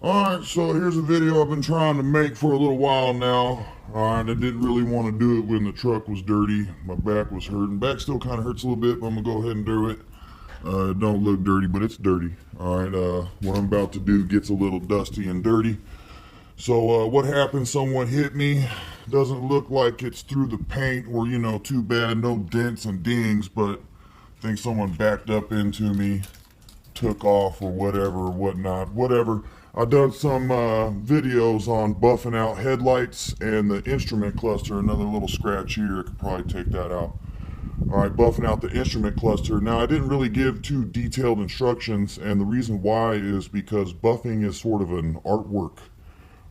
Alright, so here's a video I've been trying to make for a little while now. Alright, I didn't really want to do it when the truck was dirty. My back was hurting. Back still kind of hurts a little bit, but I'm going to go ahead and do it. It don't look dirty, but it's dirty. Alright, what I'm about to do gets a little dusty and dirty. So what happened, someone hit me. Doesn't look like it's through the paint or, too bad. No dents and dings, but I think someone backed up into me, took off or whatever or whatnot. Whatever. I've done some videos on buffing out headlights and the instrument cluster. Another little scratch here, I could probably take that out. Alright, buffing out the instrument cluster. Now, I didn't really give too detailed instructions, and the reason why is because buffing is sort of an artwork.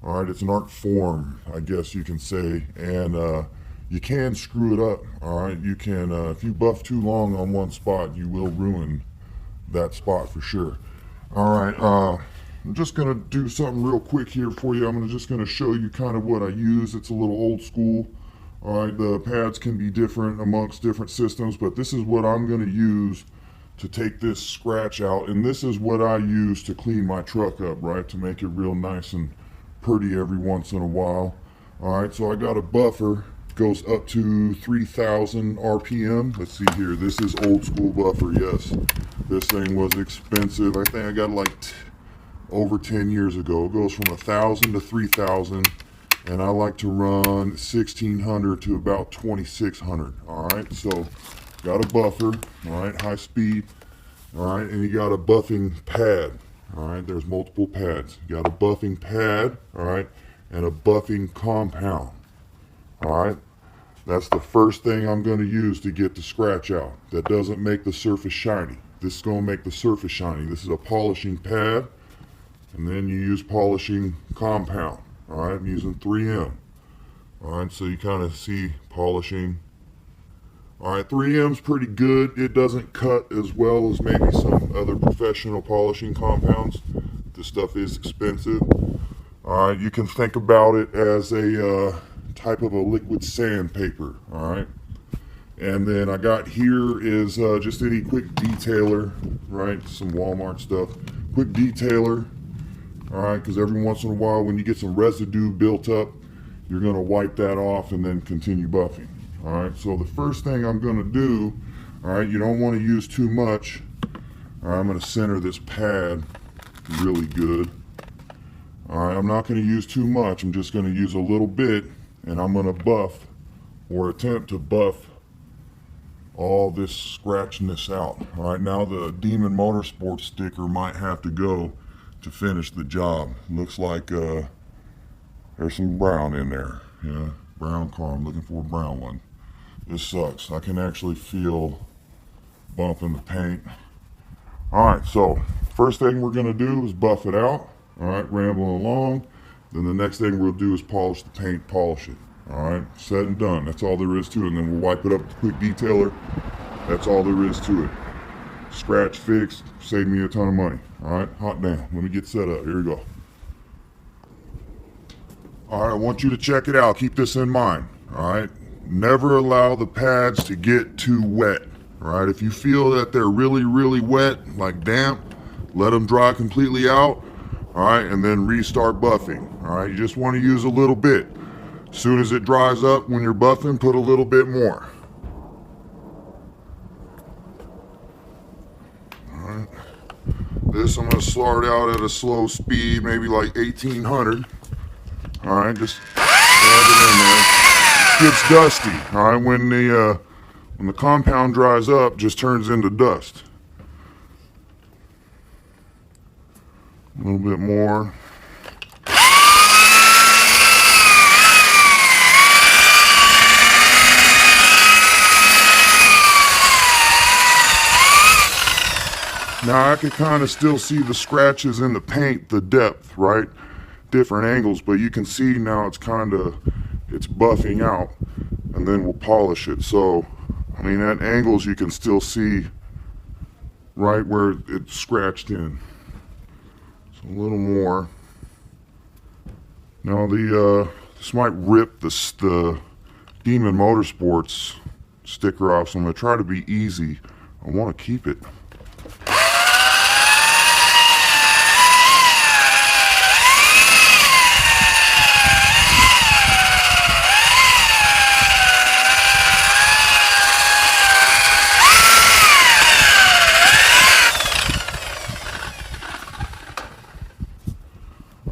Alright, it's an art form, I guess you can say, and you can screw it up. Alright, you can, if you buff too long on one spot, you will ruin that spot for sure. Alright, I'm just going to do something real quick here for you. I'm just going to show you kind of what I use. It's a little old school. Alright, the pads can be different amongst different systems, but this is what I'm going to use to take this scratch out, and this is what I use to clean my truck up, right, to make it real nice and pretty every once in a while. Alright, so I got a buffer. It goes up to 3,000 RPM. Let's see here. This is old school buffer, yes. This thing was expensive. I think I got it like over 10 years ago. It goes from 1,000 to 3,000, and I like to run 1,600 to about 2,600. Alright, so got a buffer, alright, high speed, alright, and you got a buffing pad. Alright, there's multiple pads. You got a buffing pad, alright, and a buffing compound. Alright, that's the first thing I'm going to use to get the scratch out. That doesn't make the surface shiny. This is going to make the surface shiny. This is a polishing pad, and then you use polishing compound. Alright, I'm using 3M. Alright, so you kind of see polishing. Alright, 3M's pretty good. It doesn't cut as well as maybe some other professional polishing compounds. This stuff is expensive. Alright, you can think about it as a type of a liquid sandpaper. Alright, and then I got here is just any quick detailer, right? Some Walmart stuff. Quick detailer. Alright, because every once in a while when you get some residue built up, you're going to wipe that off and then continue buffing. Alright, so the first thing I'm going to do, alright, you don't want to use too much. Alright, I'm going to center this pad really good. Alright, I'm not going to use too much. I'm just going to use a little bit, and I'm going to buff or attempt to buff all this scratchiness out. Alright, now the Demon Motorsports sticker might have to go to finish the job. Looks like there's some brown in there. Yeah, brown car. I'm looking for a brown one. This sucks. I can actually feel bump in the paint. Alright, so first thing we're going to do is buff it out. Alright, rambling along. Then the next thing we'll do is polish the paint, polish it. Alright, said and done. That's all there is to it. And then we'll wipe it up with a quick detailer. That's all there is to it. Scratch fixed, saved me a ton of money. Alright, hot damn. Let me get set up. Here we go. Alright, I want you to check it out. Keep this in mind. Alright, never allow the pads to get too wet. Alright, if you feel that they're really, really wet, like damp, let them dry completely out. Alright, and then restart buffing. Alright, you just want to use a little bit. As soon as it dries up, when you're buffing, put a little bit more. Alright, this I'm going to start out at a slow speed, maybe like 1,800. Alright, just dab it in there. It gets dusty. Alright, when the compound dries up, just turns into dust. A little bit more. Now I can kind of still see the scratches in the paint, the depth, right? Different angles, but you can see now it's buffing out, and then we'll polish it. So, I mean, at angles you can still see right where it's scratched in. So a little more. Now this might rip the Demon Motorsports sticker off, so I'm going to try to be easy. I want to keep it.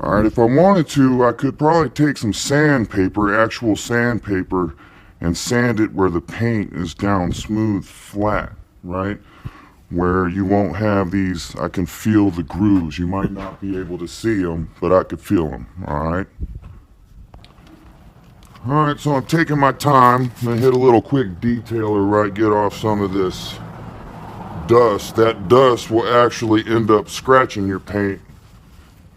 Alright, if I wanted to, I could probably take some sandpaper, actual sandpaper, and sand it where the paint is down smooth, flat, right? Where you won't have these, I can feel the grooves. You might not be able to see them, but I could feel them, alright? Alright, so I'm taking my time. I'm gonna hit a little quick detailer, right? Get off some of this dust. That dust will actually end up scratching your paint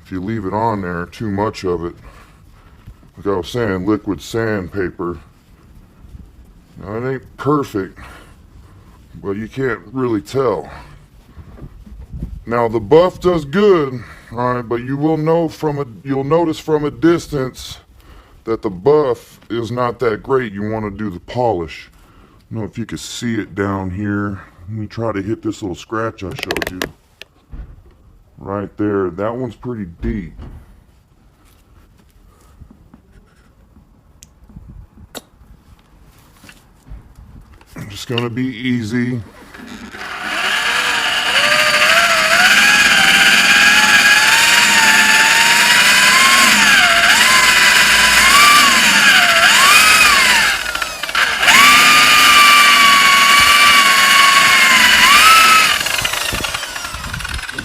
if you leave it on there, too much of it. Like I was saying, liquid sandpaper. Now, it ain't perfect, but you can't really tell. Now the buff does good, alright, but you'll notice from a distance that the buff is not that great. You want to do the polish. I don't know if you can see it down here. Let me try to hit this little scratch I showed you. Right there. That one's pretty deep. I'm just going to be easy.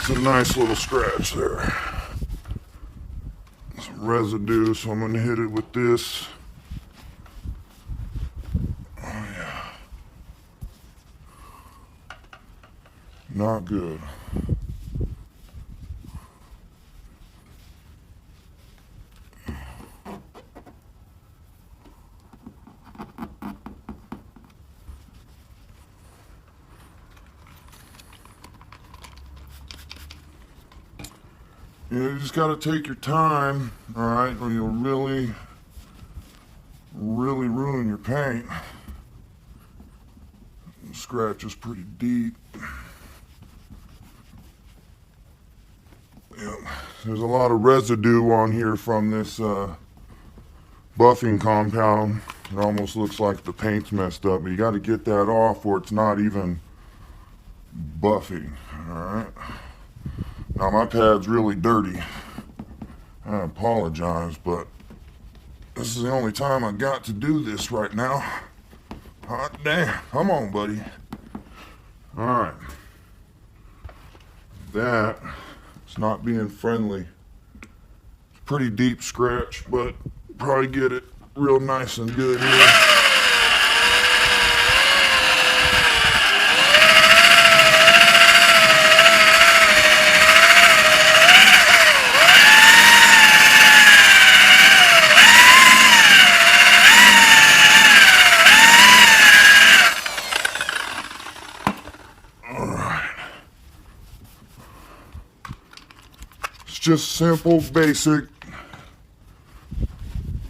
It's a nice little scratch there. Some residue, so I'm going to hit it with this. Oh yeah. Not good. You just got to take your time, alright, or you'll really ruin your paint. The scratch is pretty deep. Yep. There's a lot of residue on here from this buffing compound. It almost looks like the paint's messed up, but you got to get that off or it's not even buffing, alright? Now my pad's really dirty. I apologize, but this is the only time I got to do this right now. Hot damn. Come on, buddy. Alright. That is not being friendly. It's a pretty deep scratch, but probably get it real nice and good here. Just simple, basic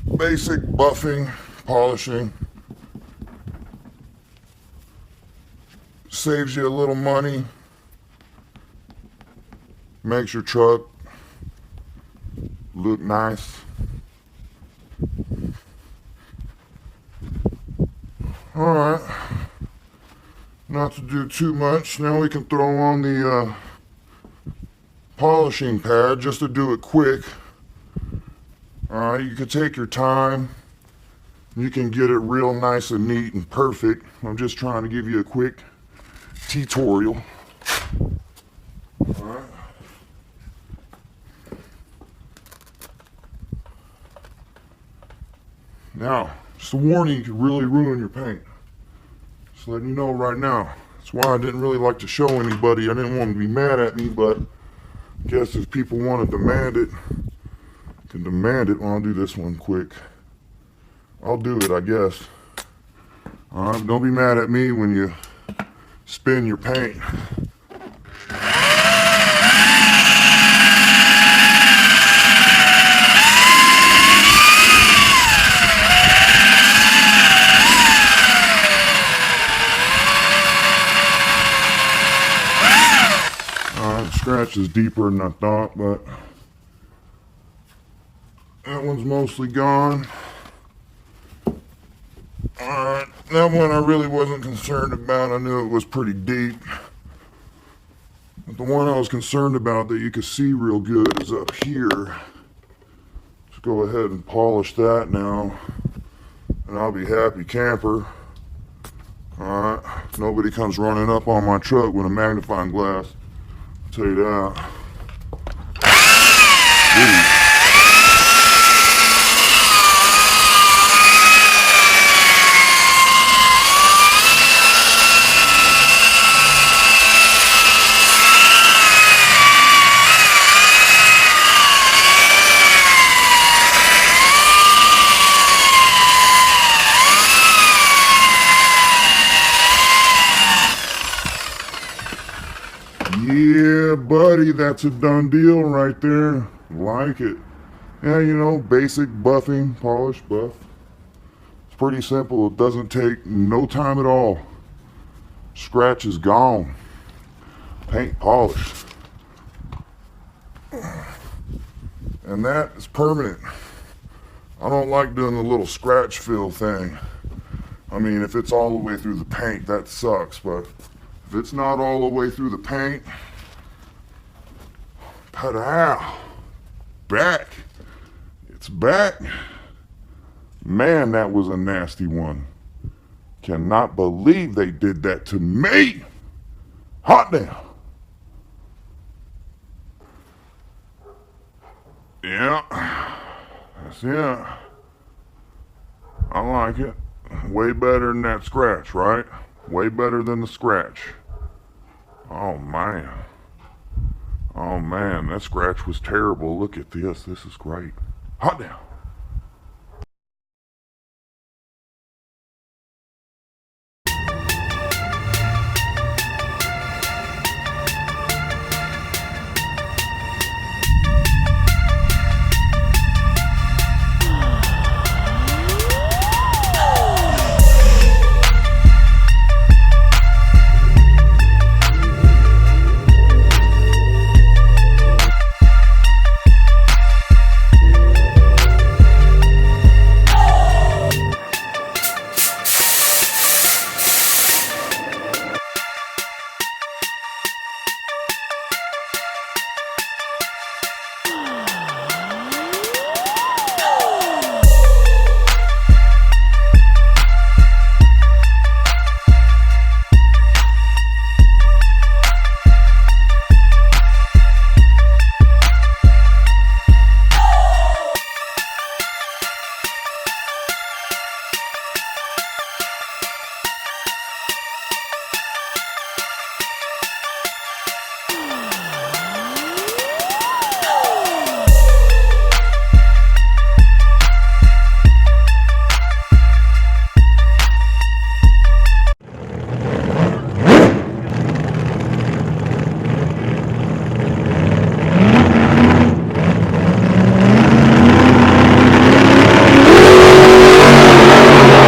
buffing, polishing. Saves you a little money. Makes your truck look nice. Alright. Not to do too much. Now we can throw on the polishing pad just to do it quick. Alright, you can take your time. You can get it real nice and neat and perfect. I'm just trying to give you a quick tutorial. Alright. Now, just a warning, you can really ruin your paint. Just letting you know right now. That's why I didn't really like to show anybody. I didn't want them to be mad at me, but I guess if people want to demand it, can demand it. Well, I'll do this one quick. I'll do it, I guess. Alright, don't be mad at me when you spin your paint. Scratch is deeper than I thought, but that one's mostly gone. Alright, that one I really wasn't concerned about. I knew it was pretty deep. But the one I was concerned about that you could see real good is up here. go ahead and polish that now, and I'll be happy camper. Alright, nobody comes running up on my truck with a magnifying glass. I'll tell you that. Ooh. Yeah, buddy, that's a done deal right there. Like it. Yeah, you know, basic buffing, polish, buff. It's pretty simple. It doesn't take no time at all. Scratch is gone. Paint polished. And that is permanent. I don't like doing the little scratch fill thing. I mean, if it's all the way through the paint, that sucks, but if it's not all the way through the paint, ta-da! Back. It's back. Man, that was a nasty one. Cannot believe they did that to me. Hot damn. Yeah. That's it. I like it. Way better than that scratch, right? Way better than the scratch. Oh man. Oh man, that scratch was terrible. Look at this. This is great. Hot damn.